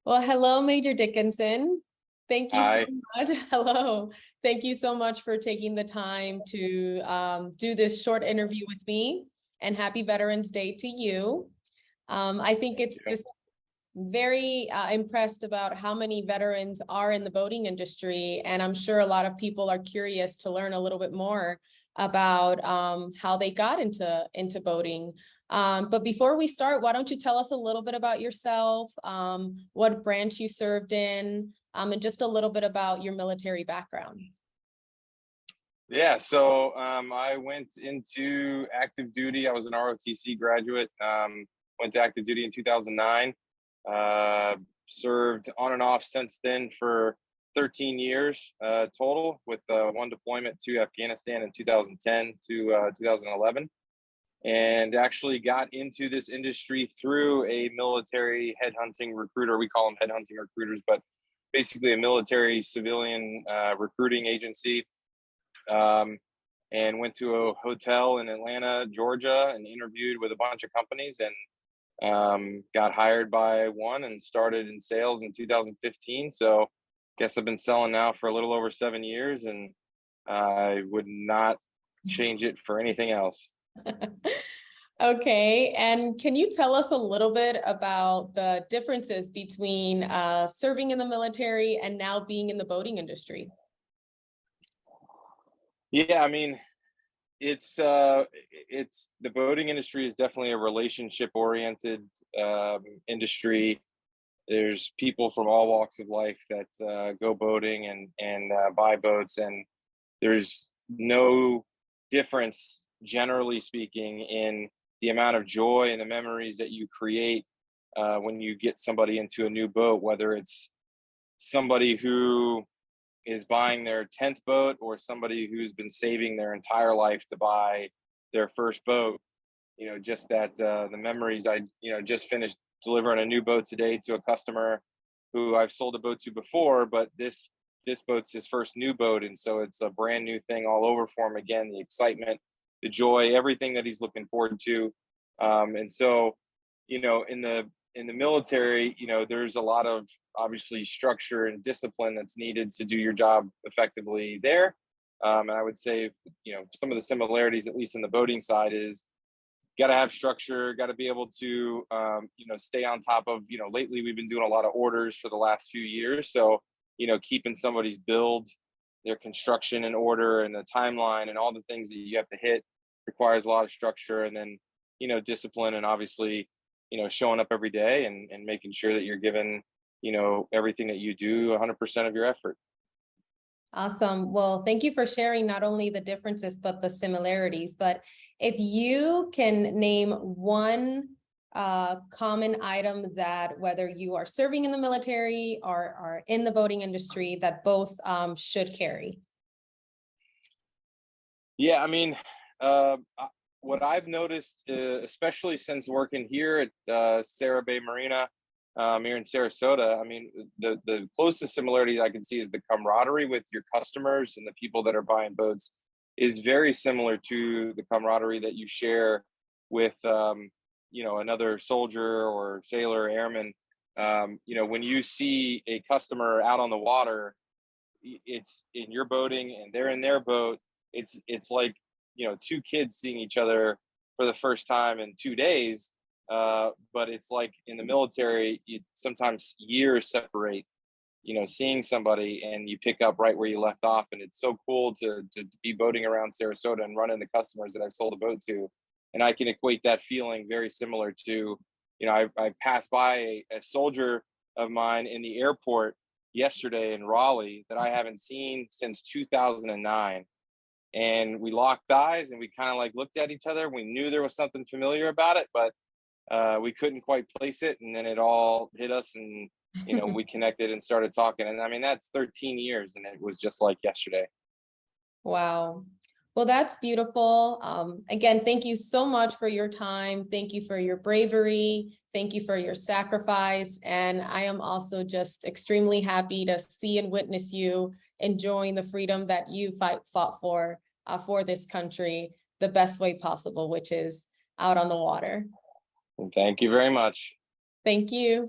Well, hello, Major Dickinson. Thank you so Hi. much. Hello. Thank you so much for taking the time to do this short interview with me, and happy Veterans Day to you. I think Thank it's you. just very impressed about how many veterans are in the boating industry, and I'm sure a lot of people are curious to learn a little bit more about how they got into boating. But before we start, why don't you tell us a little bit about yourself, what branch you served in, and just a little bit about your military background. Yeah, so I went into active duty. I was an ROTC graduate. Went to active duty in 2009. Served on and off since then for 13 years total, with one deployment to Afghanistan in 2010 to 2011. And actually got into this industry through a military headhunting recruiter. We call them headhunting recruiters, but basically a military civilian recruiting agency. And went to a hotel in Atlanta, Georgia, and interviewed with a bunch of companies, and got hired by one and started in sales in 2015. So guess I've been selling now for a little over 7 years, and I would not change it for anything else. Okay, and can you tell us a little bit about the differences between serving in the military and now being in the boating industry? Yeah, I mean, it's the boating industry is definitely a relationship oriented industry. There's people from all walks of life that go boating and buy boats, and there's no difference, generally speaking, in the amount of joy and the memories that you create when you get somebody into a new boat, whether it's somebody who is buying their 10th boat or somebody who's been saving their entire life to buy their first boat. Just that the memories. I just finished delivering a new boat today to a customer who I've sold a boat to before, but this boat's his first new boat, and so it's a brand new thing all over for him again. The excitement, the joy, everything that he's looking forward to. And so, in the military, there's a lot of obviously structure and discipline that's needed to do your job effectively there. And I would say, some of the similarities, at least in the boating side, is got to have structure, got to be able to, stay on top of, lately we've been doing a lot of orders for the last few years. So, keeping somebody's build, their construction in order, and the timeline and all the things that you have to hit requires a lot of structure. And then, discipline, and obviously, showing up every day and making sure that you're giving, everything that you do 100% of your effort. Awesome. Well, thank you for sharing not only the differences, but the similarities. But if you can name one common item that whether you are serving in the military or are in the boating industry that both should carry. Yeah, I mean, what I've noticed, especially since working here at Sarah Bay Marina, here in Sarasota, I mean, the closest similarity I can see is the camaraderie with your customers and the people that are buying boats is very similar to the camaraderie that you share with, another soldier or sailor or airman. When you see a customer out on the water, it's in your boating and they're in their boat. It's like, two kids seeing each other for the first time in 2 days. But it's like in the military, sometimes years separate, seeing somebody and you pick up right where you left off. And it's so cool to be boating around Sarasota and run into customers that I've sold a boat to. And I can equate that feeling very similar to, I passed by a soldier of mine in the airport yesterday in Raleigh that I haven't seen since 2009. And we locked eyes and we kind of like looked at each other. We knew there was something familiar about it, but we couldn't quite place it. And then it all hit us, and we connected and started talking. And I mean, that's 13 years, and it was just like yesterday. Wow. Well, that's beautiful. Again, thank you so much for your time. Thank you for your bravery. Thank you for your sacrifice. And I am also just extremely happy to see and witness you enjoying the freedom that you fought for this country the best way possible, which is out on the water. And thank you very much. Thank you.